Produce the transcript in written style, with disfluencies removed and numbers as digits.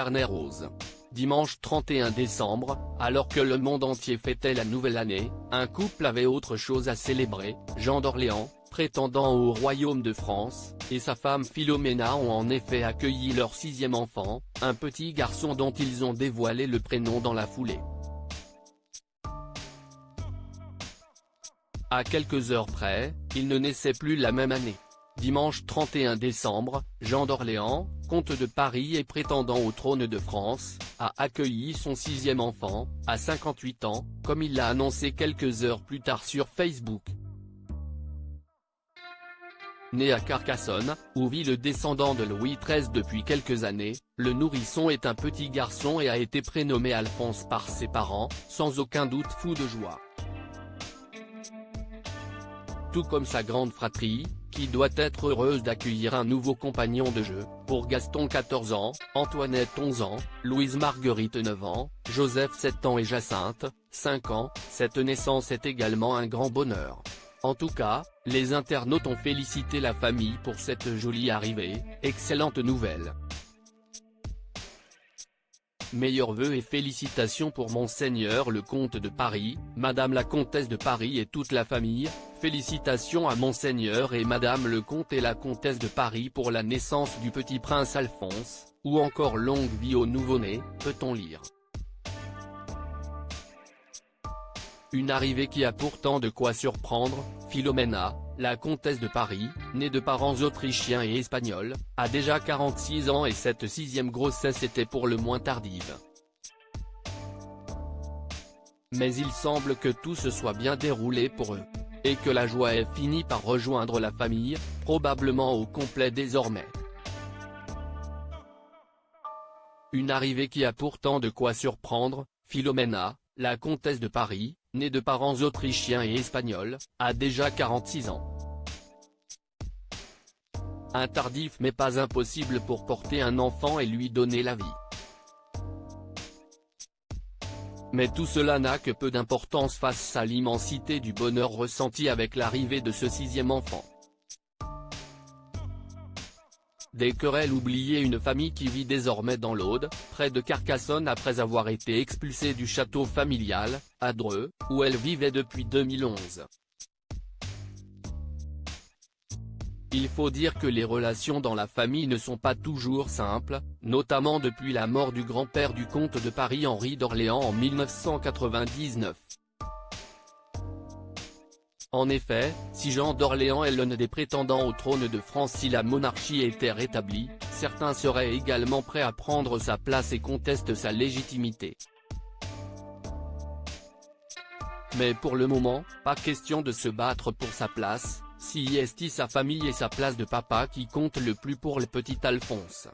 carnet rose. Dimanche 31 décembre, alors que le monde entier fêtait la nouvelle année, un couple avait autre chose à célébrer. Jean d'Orléans, prétendant au royaume de France, et sa femme Philomena ont en effet accueilli leur 6e enfant, un petit garçon dont ils ont dévoilé le prénom dans la foulée. À quelques heures près, il ne naissait plus la même année. Dimanche 31 décembre, Jean d'Orléans, comte de Paris et prétendant au trône de France, a accueilli son 6e enfant, à 58 ans, comme il l'a annoncé quelques heures plus tard sur Facebook. Né à Carcassonne, où vit le descendant de Louis XIII depuis quelques années, le nourrisson est un petit garçon et a été prénommé Alphonse par ses parents, sans aucun doute fou de joie. Tout comme sa grande fratrie, qui doit être heureuse d'accueillir un nouveau compagnon de jeu. Pour Gaston 14 ans, Antoinette 11 ans, Louise Marguerite 9 ans, Joseph 7 ans et Jacinthe, 5 ans, cette naissance est également un grand bonheur. En tout cas, les internautes ont félicité la famille pour cette jolie arrivée, excellente nouvelle. Meilleurs vœux et félicitations pour Monseigneur le comte de Paris, Madame la comtesse de Paris et toute la famille. Félicitations à Monseigneur et Madame le comte et la comtesse de Paris pour la naissance du petit prince Alphonse, ou encore longue vie au nouveau-né, peut-on lire. Une arrivée qui a pourtant de quoi surprendre. Philomena, la comtesse de Paris, née de parents autrichiens et espagnols, a déjà 46 ans et cette 6e grossesse était pour le moins tardive. Mais il semble que tout se soit bien déroulé pour eux. Et que la joie ait fini par rejoindre la famille, probablement au complet désormais. Une arrivée qui a pourtant de quoi surprendre. Philomena, la comtesse de Paris, née de parents autrichiens et espagnols, a déjà 46 ans. Un tardif mais pas impossible pour porter un enfant et lui donner la vie. Mais tout cela n'a que peu d'importance face à l'immensité du bonheur ressenti avec l'arrivée de ce 6e enfant. Des querelles oubliées. Une famille qui vit désormais dans l'Aude, près de Carcassonne après avoir été expulsée du château familial, à Dreux, où elle vivait depuis 2011. Il faut dire que les relations dans la famille ne sont pas toujours simples, notamment depuis la mort du grand-père du comte de Paris Henri d'Orléans en 1999. En effet, si Jean d'Orléans est l'un des prétendants au trône de France si la monarchie était rétablie, certains seraient également prêts à prendre sa place et contestent sa légitimité. Mais pour le moment, pas question de se battre pour sa place, si est sa famille et sa place de papa qui compte le plus pour le petit Alphonse.